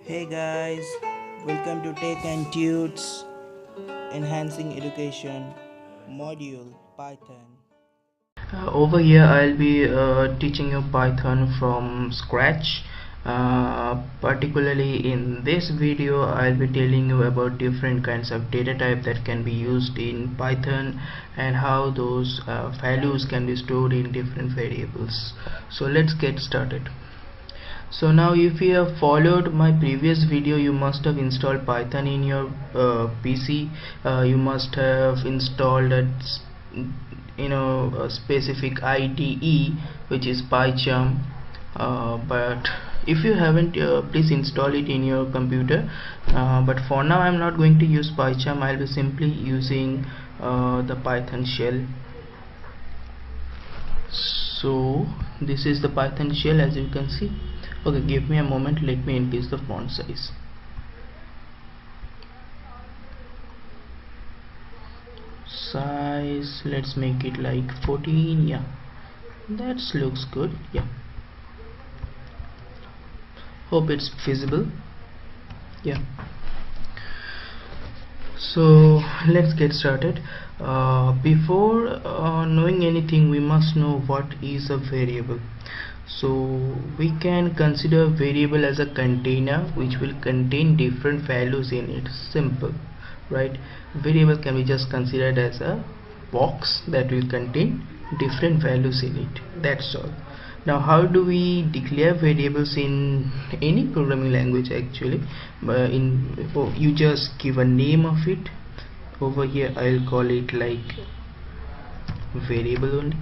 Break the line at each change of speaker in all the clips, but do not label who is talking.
Hey guys, welcome to Tech and Tuts Enhancing Education Module Python.
Over here I'll be teaching you Python from scratch. Particularly in this video I'll be telling you about different kinds of data type that can be used in Python and how those values can be stored in different variables. So let's get started. So now if you have followed my previous video, you must have installed Python in your PC. You must have installed a specific IDE, which is PyCharm. But if you haven't, please install it in your computer. But for now I'm not going to use PyCharm. I'll be simply using the Python shell. So this is the Python shell, as you can see. Okay, give me a moment, let me increase the font size. Let's make it like 14. Yeah, that looks good. Yeah, hope it's visible. Yeah, so let's get started. Before knowing anything, we must know what is a variable. So we can consider variable as a container which will contain different values in it. Simple, right? Variable can be just considered as a box that will contain different values in it. That's all. Now how do we declare variables in any programming language? Actually, you just give a name of it. Over here I'll call it like variable only.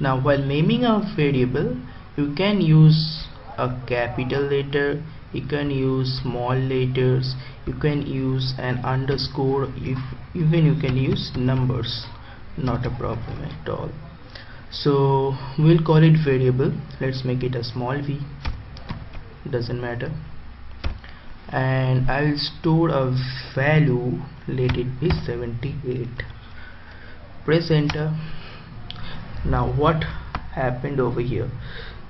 Now while naming a variable, you can use a capital letter, you can use small letters, you can use an underscore, even you can use numbers, not a problem at all. So we'll call it variable. Let's make it a small v, doesn't matter, and I'll store a value, let it be 78. Press enter. Now what happened over here?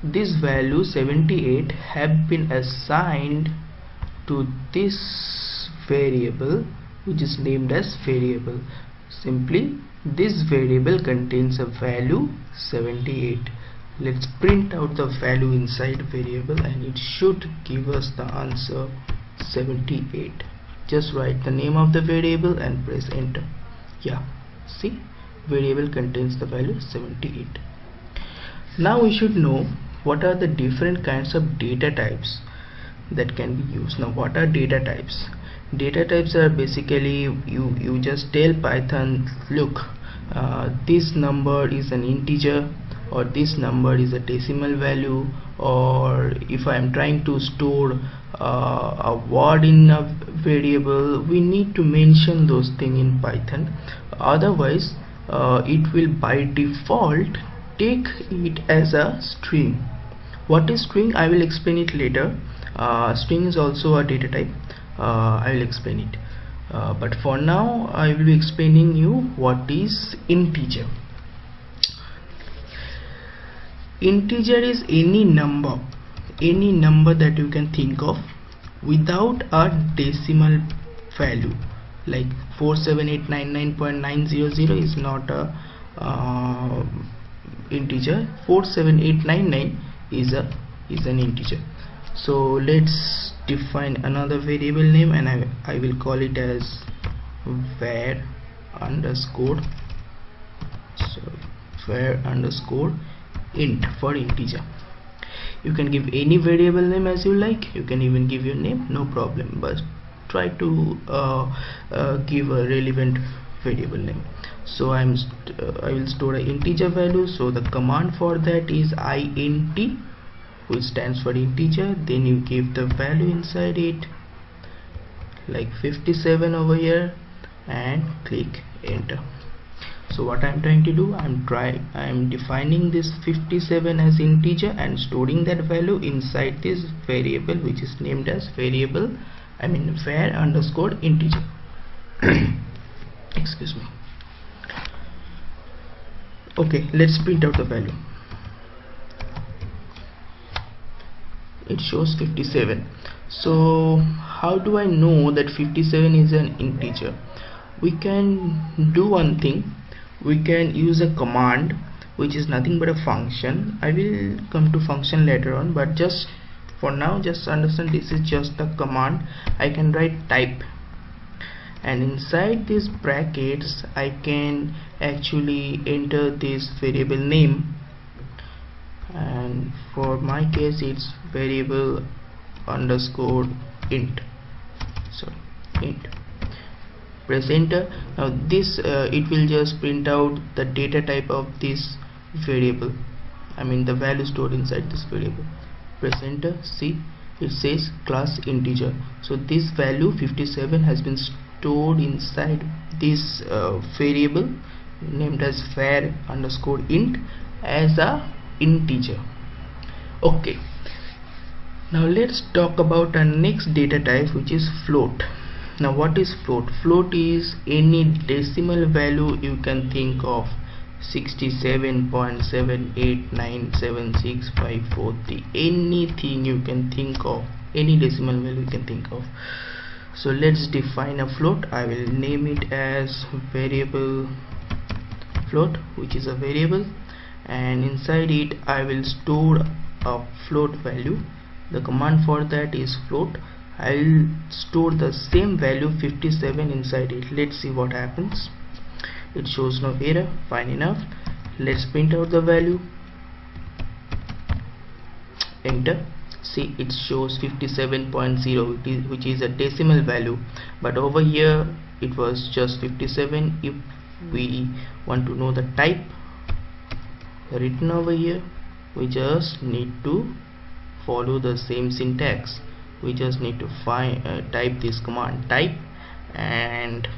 This value 78 have been assigned to this variable which is named as variable. Simply this variable contains a value 78. Let's print out the value inside variable and it should give us the answer 78. Just write the name of the variable and press enter. Yeah, see, variable contains the value 78. Now we should know what are the different kinds of data types that can be used. Now what are data types? Data types are basically you just tell Python, look, this number is an integer, or this number is a decimal value, or if I am trying to store a word in a variable, we need to mention those things in Python. Otherwise it will by default take it as a string. What is string? I will explain it later. String is also a data type. I will explain it, but for now I will be explaining you what is integer. Integer is any number that you can think of without a decimal value. Like 47899.900 is not a integer. 47899 is an integer. So let's define another variable name, and I will call it as var underscore int for integer. You can give any variable name as you like. You can even give your name, no problem, but try to give a relevant variable name. So I will store an integer value. So the command for that is int, which stands for integer. Then you give the value inside it, like 57 over here, and click enter. So what I'm trying to do, I'm defining this 57 as integer and storing that value inside this variable which is named as var underscore integer. Excuse me. Okay, let's print out the value. it shows 57. So how do I know that 57 is an integer? We can do one thing. We can use a command which is nothing but a function. I will come to function later on, but just for now just understand this is just a command. I can write type, and inside these brackets I can actually enter this variable name, and for my case it's variable underscore int. Sorry, int. Press enter. Now this it will just print out the data type of this variable, I mean the value stored inside this variable. Press enter. See, it says class integer. So this value 57 has been stored inside this variable named as var underscore int as a integer. Okay, now let's talk about our next data type, which is float. Now what is float? Float is any decimal value you can think of. 67.7897653, anything you can think of, any decimal value you can think of. So let's define a float. I will name it as variable float, which is a variable, and inside it I will store a float value. The command for that is float. I'll store the same value 57 inside it. Let's see what happens. It shows no error. Fine enough. Let's print out the value. Enter. See, it shows 57.0, which is a decimal value, but over here it was just 57. If we want to know the type written over here, we just need to follow the same syntax. We just need to type this command type and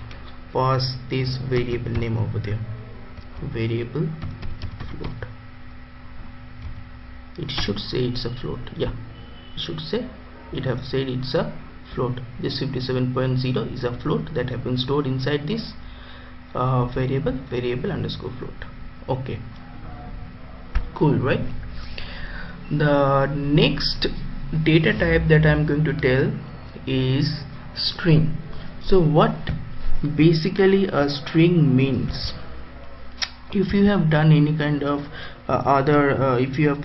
pass this variable name over there, variable float. It should say it's a float. Yeah, it should say, it have said it's a float. This 57.0 is a float that have been stored inside this variable underscore float. Okay, cool, right? The next data type that I'm going to tell is string. So what basically a string means, if you have done any kind of if you have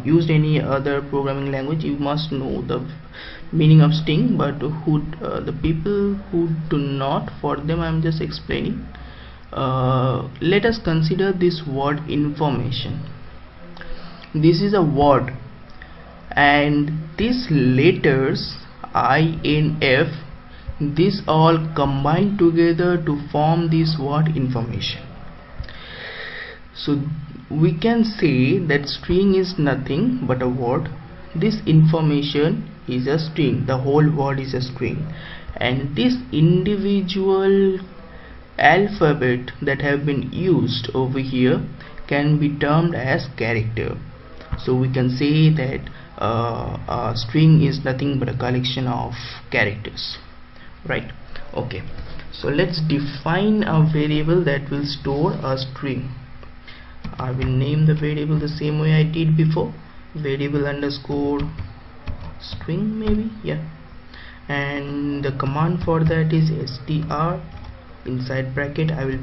used any other programming language, you must know the meaning of string, but the people who do not, for them I'm just explaining. Let us consider this word information. This is a word, and these letters INF, these all combine together to form this word information. So we can say that string is nothing but a word. This information is a string, the whole word is a string, and this individual alphabet that have been used over here can be termed as character. So we can say that a string is nothing but a collection of characters, right? Okay, so let's define a variable that will store a string. I will name the variable the same way I did before, variable underscore string, maybe, yeah, and the command for that is str. Inside bracket I will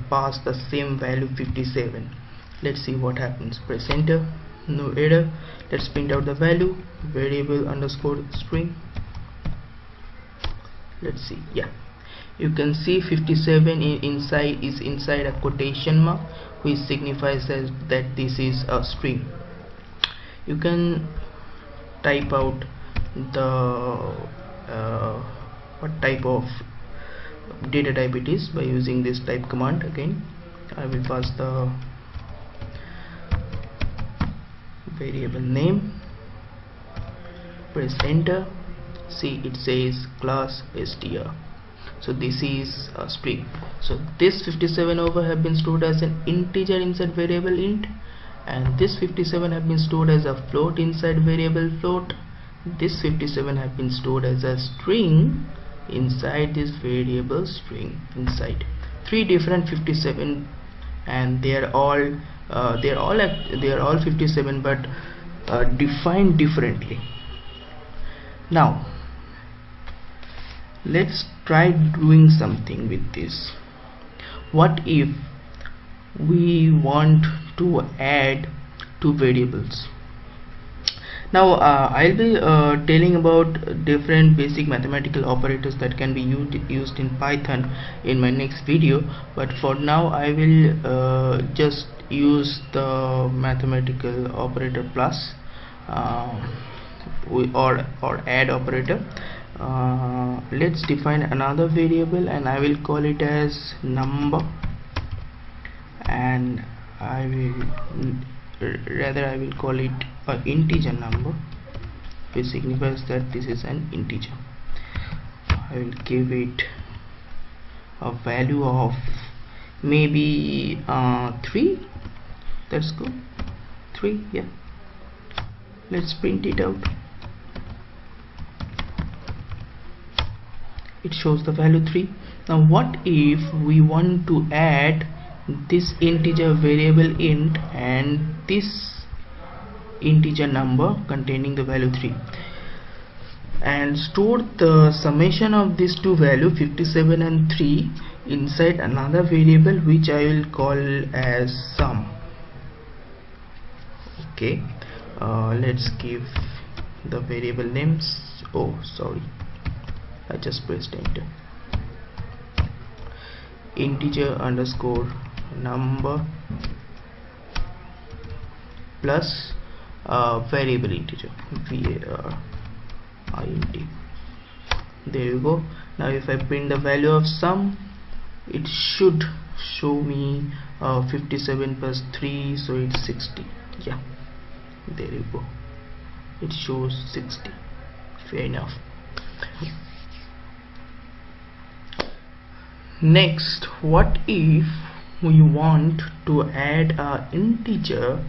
pass the same value 57. Let's see what happens. Press enter. No error. Let's print out the value, variable underscore string. Let's see, yeah, you can see 57 is inside a quotation mark, which signifies that this is a string. You can type out the what type of data type it is by using this type command. Again, I will pass the variable name. Press enter. See, it says class str. So this is a string. So this 57 over have been stored as an integer inside variable int, and this 57 have been stored as a float inside variable float. This 57 have been stored as a string inside this variable string inside. Three different 57, and they are all 57, but defined differently. Now let's try doing something with this. What if we want to add two variables? Now I'll be telling about different basic mathematical operators that can be used in Python in my next video, but for now I will just use the mathematical operator plus or add operator. Let's define another variable and I will call it as number, and I will call it an integer number, which signifies that this is an integer. I will give it a value of maybe 3. That's good. 3. Yeah, let's print it out. It shows the value 3. Now what if we want to add this integer variable int and this integer number containing the value 3, and store the summation of these two values 57 and 3 inside another variable which I will call as sum. Okay, let's give the variable names. Oh sorry, I just pressed enter. Integer underscore number plus variable integer int. There you go. Now if I print the value of sum, it should show me 57 plus 3, so it's 60. Yeah, there you go, it shows 60. Fair enough. Next, what if we want to add a integer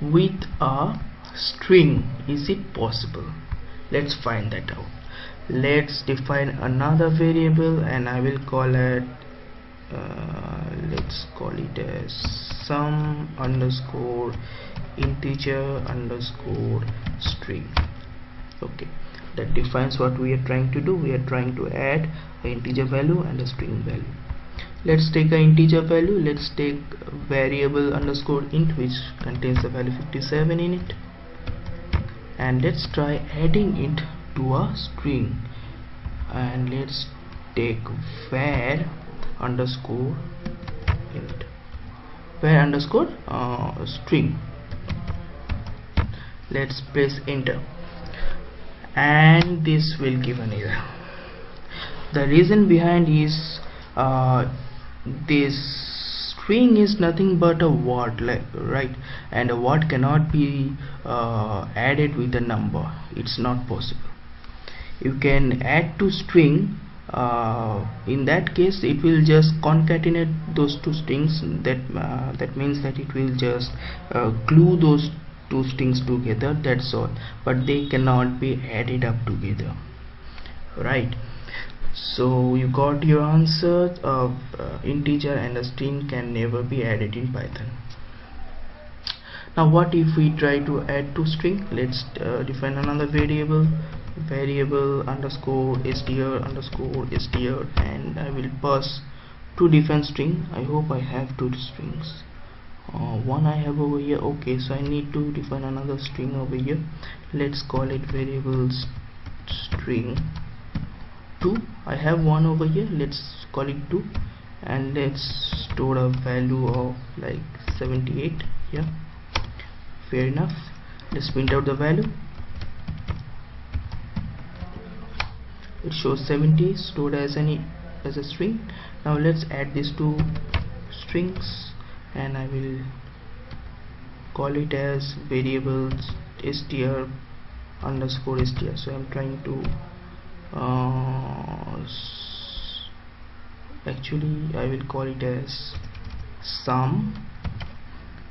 with a string? Is it possible? Let's find that out. Let's define another variable and I will call it let's call it as sum underscore integer underscore string. Okay, that defines what we are trying to do. We are trying to add an integer value and a string value. Let's take an integer value. Let's take variable underscore int, which contains the value 57 in it, and let's try adding it to a string. And let's take var underscore int, var underscore string. Let's press enter, and this will give an error. The reason behind is this string is nothing but a word, right? And a word cannot be added with a number. It's not possible. You can add to string. In that case, it will just concatenate those two strings. That means that it will just glue those two strings together. That's all. But they cannot be added up together, right? So you got your answer. Integer and a string can never be added in Python. Now what if we try to add to string? Let's define another variable, variable underscore str underscore str, and I will pass two different string. I hope I have two strings. One I have over here. Okay, so I need to define another string over here. Let's call it variable string 2. I have one over here. Let's call it 2, and let's store a value of like 78. Yeah, fair enough. Let's print out the value. It shows 70 stored as a string. Now let's add these two strings, and I will call it as variables str underscore str. So I'm trying to actually I will call it as sum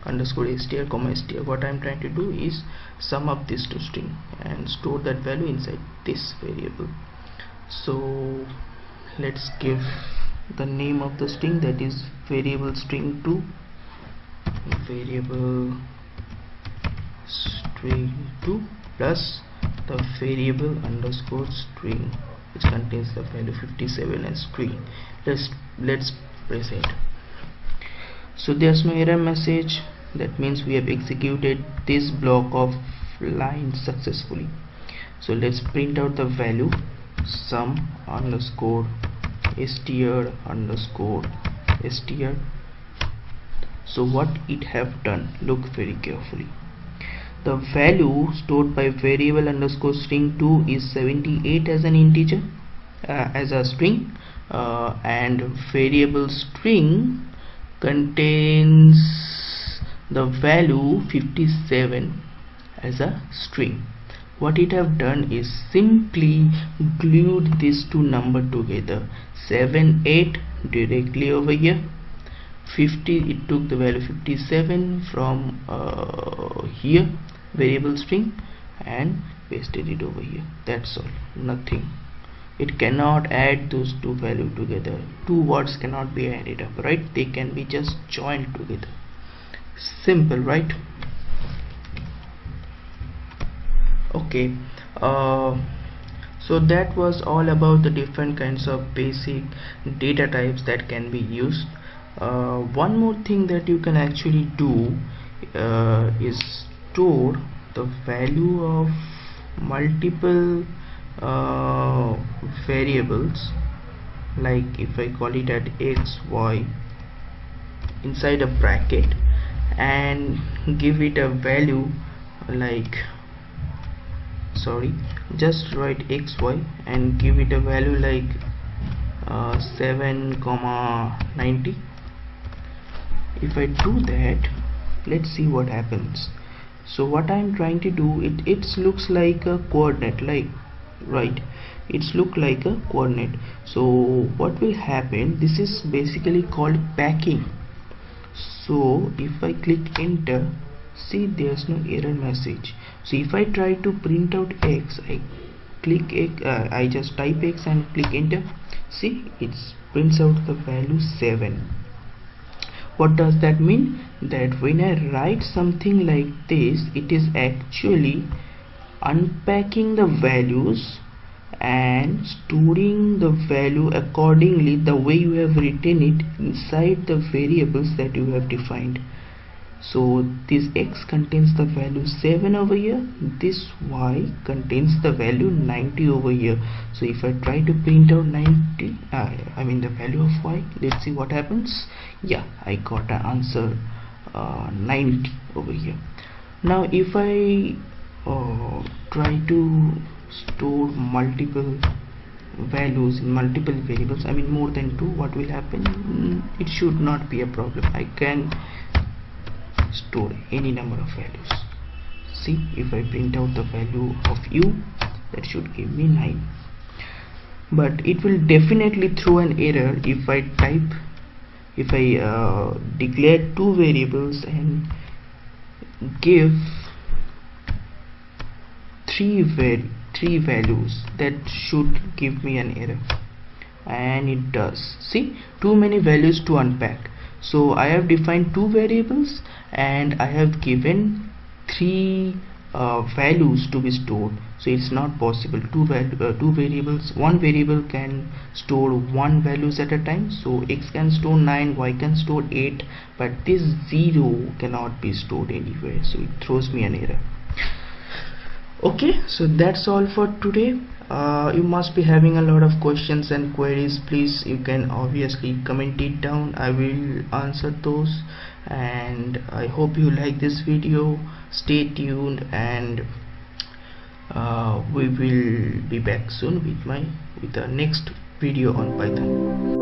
underscore str comma str. What I'm trying to do is sum up these two string and store that value inside this variable. So let's give the name of the string, that is variable string 2, variable string 2 plus the variable underscore string which contains the value 57 as string. Let's press it. So there's no error message. That means we have executed this block of lines successfully. So let's print out the value sum underscore str underscore str. So what it have done, look very carefully. The value stored by variable underscore string 2 is 78 as an integer, as a string, and variable string contains the value 57 as a string. What it have done is simply glued these two numbers together, 7 8 directly over here, 50, it took the value 57 from here variable string and pasted it over here. That's all, nothing. It cannot add those two values together. Two words cannot be added up, right? They can be just joined together. Simple, right? Okay, so that was all about the different kinds of basic data types that can be used. One more thing that you can actually do is store the value of multiple variables, like if I call it at x, y inside a bracket and give it a value like, sorry, just write xy and give it a value like 7,90. If I do that, let's see what happens. So what I'm trying to do, it looks like a coordinate, like, right, it's look like a coordinate. So what will happen, this is basically called packing. So if I click enter, see there's no error message. So if I try to print out x, I click x, I just type x and click enter, see it prints out the value 7. What does that mean? That when I write something like this, it is actually unpacking the values and storing the value accordingly the way you have written it inside the variables that you have defined. So this x contains the value 7 over here, this y contains the value 90 over here. So if I try to print out 90, I mean the value of y, let's see what happens. Yeah, I got an answer 90 over here. Now if I try to store multiple values in multiple variables, I mean more than 2, what will happen? It should not be a problem. I can store any number of values. See, if I print out the value of u, that should give me 9. But it will definitely throw an error if I declare two variables and give three values. That should give me an error, and it does. See, too many values to unpack. So I have defined two variables and I have given three values to be stored. So it's not possible. Two variables, one variable can store one values at a time. So x can store 9, y can store 8, but this 0 cannot be stored anywhere, so it throws me an error. Okay, so that's all for today. You must be having a lot of questions and queries. Please, you can obviously comment it down. I will answer those, and I hope you like this video. Stay tuned, and we will be back soon with the next video on Python.